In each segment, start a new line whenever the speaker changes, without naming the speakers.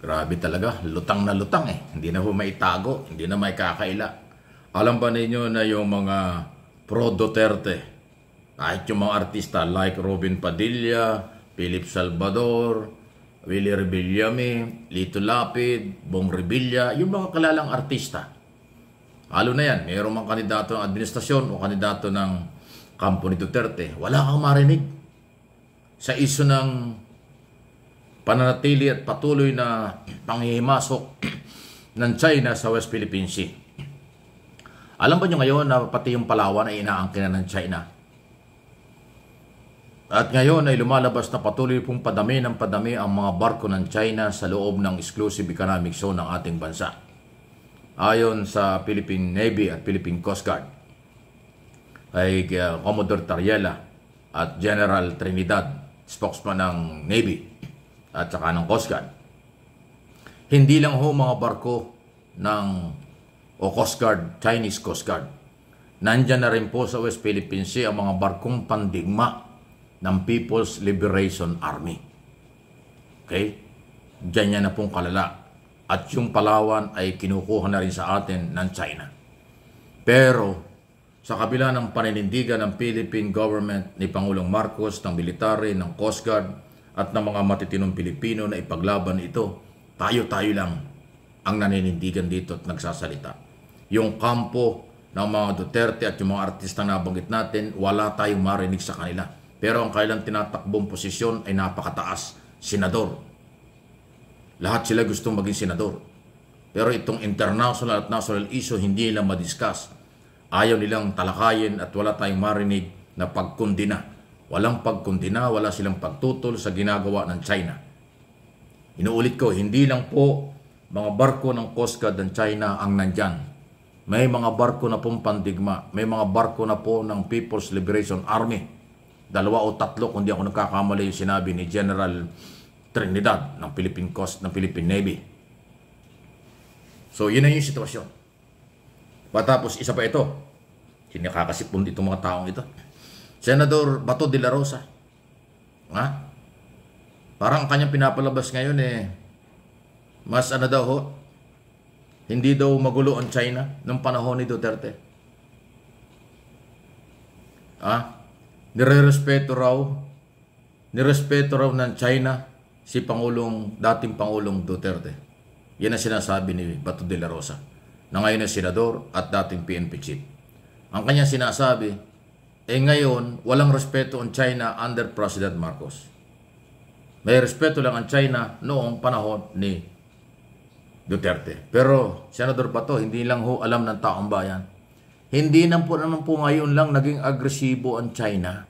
Grabe talaga, lutang na lutang eh. Hindi na po maitago, hindi na may kakaila. Alam ba ninyo na yung mga pro-Duterte, kahit yung mga artista like Robin Padilla, Philip Salvador, Willie Rebillame, Lito Lapid, Bong Revilla, yung mga kalalang artista. Halo na yan, mayroong mga kandidato ng administrasyon o kandidato ng kampo ni Duterte. Wala kang marinig sa iso ng pananatili at patuloy na panghihimasok ng China sa West Philippine Sea. Alam ba nyo ngayon na pati yung Palawan ay inaangkin na ng China? At ngayon ay lumalabas na patuloy pong padami ng padami ang mga barko ng China sa loob ng exclusive economic zone ng ating bansa. Ayon sa Philippine Navy at Philippine Coast Guard, ay Commodore Tariela at General Trinidad, spokesman ng Navy at saka ng Coast Guard. Hindi lang ho mga barko ng Coast Guard, Chinese Coast Guard. Nandyan na rin po sa West Philippine Sea ang mga barkong pandigma ng People's Liberation Army. Okay? Diyan yan na pong kalala. At yung Palawan ay kinukuha na rin sa atin ng China. Pero sa kabila ng paninindigan ng Philippine government ni Pangulong Marcos, ng military, ng Coast Guard, at ng mga matitinong Pilipino na ipaglaban ito, tayo-tayo lang ang naninindigan dito at nagsasalita. Yung kampo ng mga Duterte at yung mga artistang nabanggit natin, wala tayong marinig sa kanila. Pero ang kailang tinatakbong posisyon ay napakataas, senador. Lahat sila gustong maging senador. Pero itong international at national issue hindi nila madiscuss. Ayaw nilang talakayin at wala tayong marinig na pagkundina. Walang pagkundina, wala silang pagtutol sa ginagawa ng China. Inuulit ko, hindi lang po mga barko ng Coast Guard ng China ang nandyan. May mga barko na pong pandigma, may mga barko na po ng People's Liberation Army. 2 o 3 kung di ako nagkakamali yung sinabi ni General Trinidad ng Philippine Coast, ng Philippine Navy. So, yun na yung sitwasyon. Patapos, isa pa ito. Nakakasipon itong mga taong ito. Senador Bato de la Rosa. Ha? Parang kanyang pinapalabas ngayon mas ano daw ho, hindi daw magulo ang China ng panahon ni Duterte. Nirespeto raw ng China si dating Pangulong Duterte. Yan ang sinasabi ni Bato de la Rosa, na ngayon na senador at dating PNP chief. Ang kanyang sinasabi, ngayon, walang respeto ang China under President Marcos. May respeto lang ang China noong panahon ni Duterte. Pero, Senador Bato, hindi lang ho alam ng taong bayan. Hindi naman po ngayon lang naging agresibo ang China.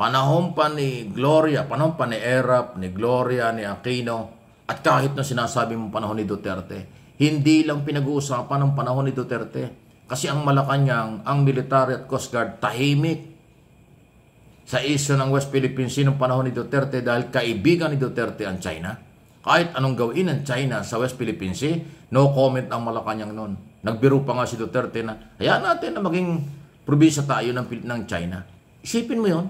Panahon pa ni Gloria, panahon pa ni Erap, ni Gloria, ni Aquino, at kahit na sinasabi mong panahon ni Duterte, hindi lang pinag-uusapan ng panahon ni Duterte. Kasi ang Malacanang, ang military at Coast Guard, tahimik sa isyo ng West Philippine Sea noong panahon ni Duterte dahil kaibigan ni Duterte ang China. Kahit anong gawin ng China sa West Philippine Sea, no comment ang Malacanang noon. Nagbiro pa nga si Duterte na, hayaan natin na maging probinsya tayo ng China. Isipin mo yon.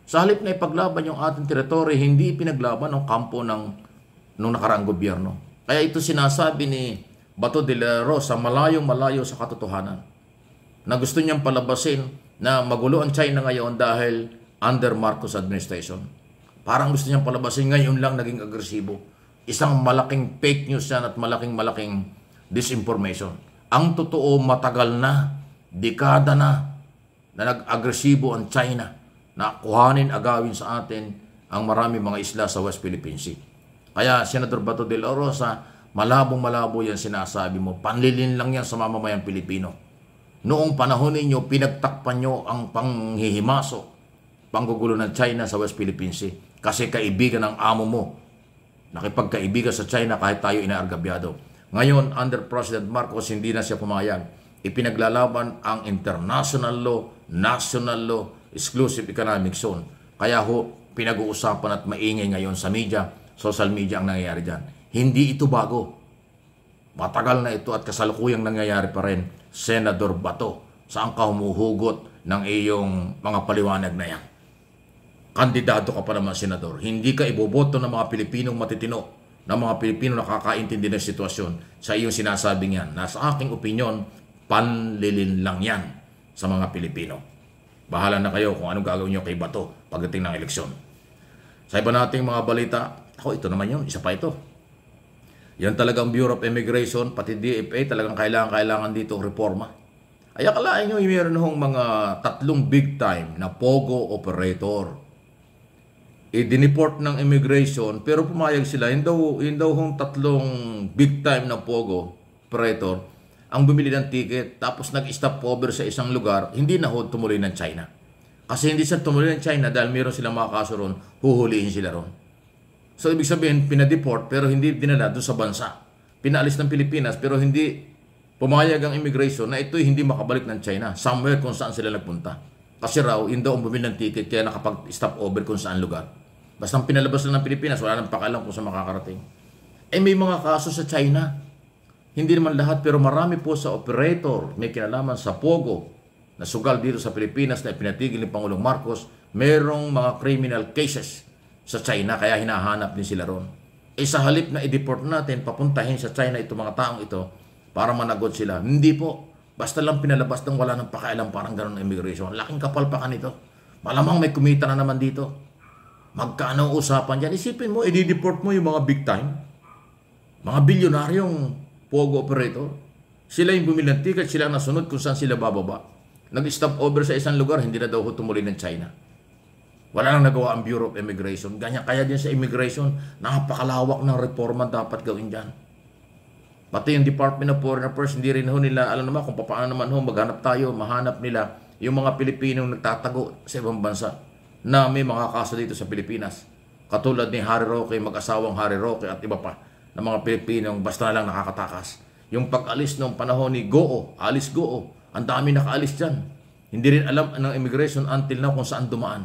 Sa halip na ipaglaban yung ating teritoryo, hindi pinaglaban ng kampo ng nakaraang gobyerno. Kaya ito sinasabi ni Bato de la Rosa, malayo-malayo sa katotohanan, na gusto niyang palabasin na magulo ang China ngayon dahil under Marcos administration. Parang gusto niyang palabasin ngayon lang naging agresibo. Isang malaking fake news yan at malaking disinformation. Ang totoo, matagal na, dekada na nag-agresibo ang China na kuhanin, agawin sa atin ang marami mga isla sa West Philippine Sea. Kaya, Senador Bato de la Rosa, malabong-malabo yan sinasabi mo. Panlilin lang yan sa mamamayang Pilipino. Noong panahon ninyo, pinagtakpan nyo ang panghihimasok, panggugulo ng China sa West Philippine Sea. Kasi kaibigan ng amo mo. Nakipagkaibigan sa China kahit tayo inaargabyado. Ngayon, under President Marcos, hindi na siya pumayag. Ipinaglalaban ang international law, national law, exclusive economic zone. Kaya pinag-uusapan at maingay ngayon sa media, social media ang nangyayari dyan. Hindi ito bago. Matagal na ito at kasalukuyang nangyayari pa rin, Senador Bato. Saan ka humuhugot ng iyong mga paliwanag na yan? Kandidado ka pa naman, Senador. Hindi ka iboboto ng mga Pilipinong matitino ng mga Pilipino nakakaintindi ng sitwasyon sa iyong sinasabing yan. Na sa aking opinyon, panlilin lang yan sa mga Pilipino. Bahala na kayo kung anong gagawin nyo kay Bato pagdating ng eleksyon. Sa iba nating mga balita, ito naman yun, isa pa ito. Yan talagang Bureau of Immigration, pati DFA, talagang kailangan dito reforma. Ay akalain nyo, mayroon hong mga 3 big time na POGO operator. I-deport ng immigration, pero pumayag sila, yun daw hong 3 big time na POGO operator ang bumili ng ticket, tapos nag-stop over sa isang lugar, hindi na tumuloy ng China. Kasi hindi sila tumuloy ng China dahil mayroon silang mga kaso ron, huhulihin sila ron. So, ibig sabihin, pinadeport pero hindi dinala doon sa bansa. Pinaalis ng Pilipinas pero hindi pumayag ang immigration na ito'y hindi makabalik ng China, somewhere kung saan sila nagpunta. Kasi raw, yun daw ang bumili ng ticket kaya nakapag-stop over kung saan lugar. Basta pinalabas lang ng Pilipinas, wala nang pakialam kung saan makakarating. May mga kaso sa China. Hindi naman lahat pero marami po sa operator may kinalaman sa POGO na sugal dito sa Pilipinas na ipinatigil ni Pangulong Marcos. Merong mga criminal cases sa China kaya hinahanap din sila ron. Sa halip na i-deport natin, papuntahin sa China itong mga taong ito para managot sila. Hindi po. Basta lang pinalabas ng wala ng pakialam, parang gano'n na immigration. Laking kapalpakan ito. Malamang may kumita na naman dito. Magkano usapan dyan? Isipin mo, i-deport mo yung mga big time. Mga bilyonaryong POGO operator. Sila yung bumili ng ticket, sila ang nasunod kung saan sila bababa. Nag-stop over sa isang lugar, hindi na daw tumuloy ng China. Wala nang nagawa ang Bureau of Immigration. Ganyan, kaya din sa immigration, napakalawak ng reforma dapat gawin dyan. Pati yung Department of Foreign Affairs, hindi rin nila alam naman kung paano naman maghanap tayo, mahanap nila yung mga Pilipinong nagtatago sa ibang bansa na may mga kaso dito sa Pilipinas. Katulad ni Harry Roque, mag-asawang Harry Roque at iba pa na mga Pilipinong basta na lang nakakatakas. Yung pag-alis ng panahon ni Goo, Alice Goo, ang dami nakaalis dyan. Hindi rin alam ng immigration until now kung saan dumaan.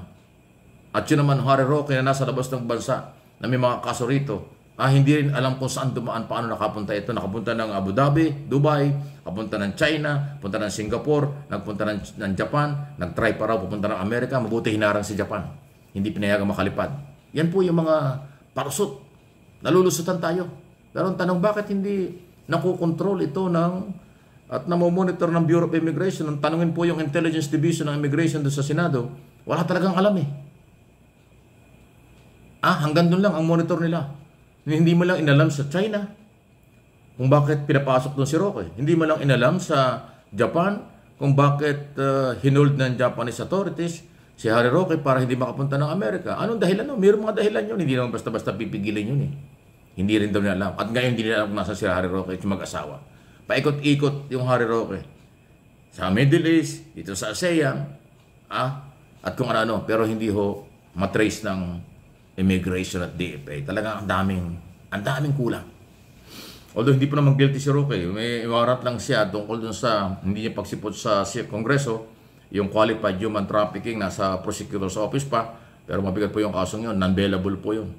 At yun naman Harry Roque na nasa labas ng bansa na may mga kaso rito, hindi rin alam kung saan dumaan, paano nakapunta ito. Nakapunta ng Abu Dhabi, Dubai, nakapunta ng China, punta ng Singapore, nagpunta ng Japan, nag-try pa raw pupunta ng Amerika, mabuti hinarang si Japan. Hindi pinayagang makalipad. Yan po yung mga parusot. Nalulusutan tayo. Pero ang tanong, bakit hindi nakukontrol ito at namomonitor ng Bureau of Immigration? Ang tanongin po yung Intelligence Division ng Immigration doon sa Senado, wala talagang alam eh. Hanggang doon lang ang monitor nila. Hindi mo lang inalam sa China kung bakit pinapasok doon si Roque. Hindi mo lang inalam sa Japan kung bakit hinold ng Japanese authorities si Harry Roque para hindi makapunta ng Amerika. Anong dahilan? Mayroong mga dahilan yun. Hindi naman basta-basta pipigilin yun eh. Hindi rin daw nila alam. At ngayon hindi nila alam kung nasa si Harry Roque at yung mag-asawa. Paikot-ikot yung Harry Roque sa Middle East, dito sa ASEAN, at kung ano, pero hindi matrace ng immigration at DFA. Talagang ang daming kulang. Although hindi po naman guilty si Roque, may warat lang siya tungkol dun sa hindi niya pagsipot sa Kongreso, yung qualified human trafficking nasa prosecutor's office pa, pero mabigat po yung kasong yun, non-bailable po yun.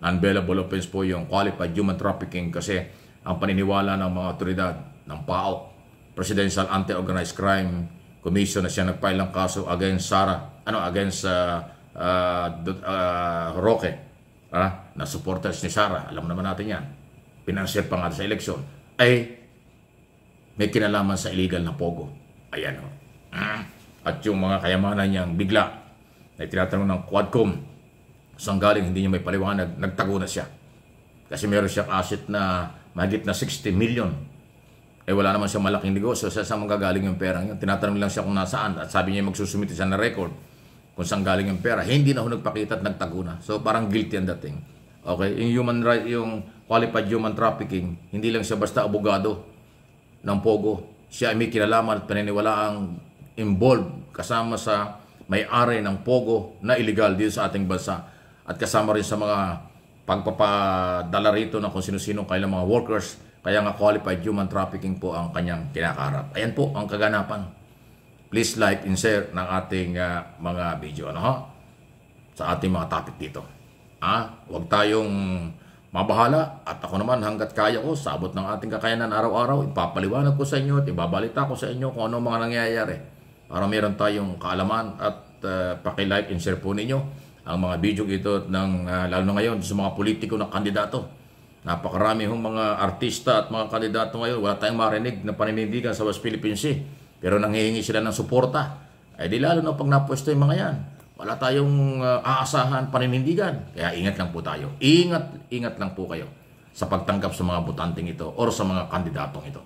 Non-bailable offense po yung qualified human trafficking kasi ang paniniwala ng mga otoridad ng PAO, Presidential Anti-Organized Crime Commission, na siya nagfile ng kaso against Roque, na supporters ni Sara, alam naman natin yan, pinansyal pa nga sa eleksyon, ay may kinalaman sa illegal na POGO. Ayan o. At yung mga kayamanan niyang bigla na tinatanong ng Quadcom, saan galing, hindi niya may paliwanag, nagtago na siya. Kasi meron siyang asset na mahigit na 60 million. Wala naman siyang malaking negosyo. Saan manggagaling yung perang yun? Tinatanong lang siya kung nasaan. At sabi niya magsusumiti siya na record kung saan galing yung pera. Hindi na nagpakita at nagtago na. So parang guilty ang dating. Okay? Yung human right, yung qualified human trafficking, hindi lang siya basta abogado ng POGO. Siya ay may kinalaman at paniniwalaang involved kasama sa may-ari ng POGO na illegal dito sa ating bansa. At kasama rin sa mga pagpapadala rito ng kung sino-sino kailang mga workers. Kaya nga qualified human trafficking po ang kanyang kinakaharap. Ayan po ang kaganapan. Please like and share ng ating mga video. Sa ating mga topic dito. Huwag tayong mabahala. At ako naman hanggat kaya ko, sa abot ng ating kakayanan araw-araw, ipapaliwanag ko sa inyo at ibabalita ko sa inyo kung ano mga nangyayari. Para meron tayong kaalaman at paki-like and share po ninyo ang mga video ito lalo na ngayon sa mga politiko na kandidato Napakarami hong mga artista at mga kandidato ngayon, wala tayong marinig na paninindigan sa West Philippine Sea. Pero nanghihingi sila ng suporta. Ay di lalo na pag napwesto yung mga yan. Wala tayong aasahan paninindigan. Kaya ingat lang po tayo. Ingat lang po kayo sa pagtanggap sa mga botanteng ito or sa mga kandidatong ito.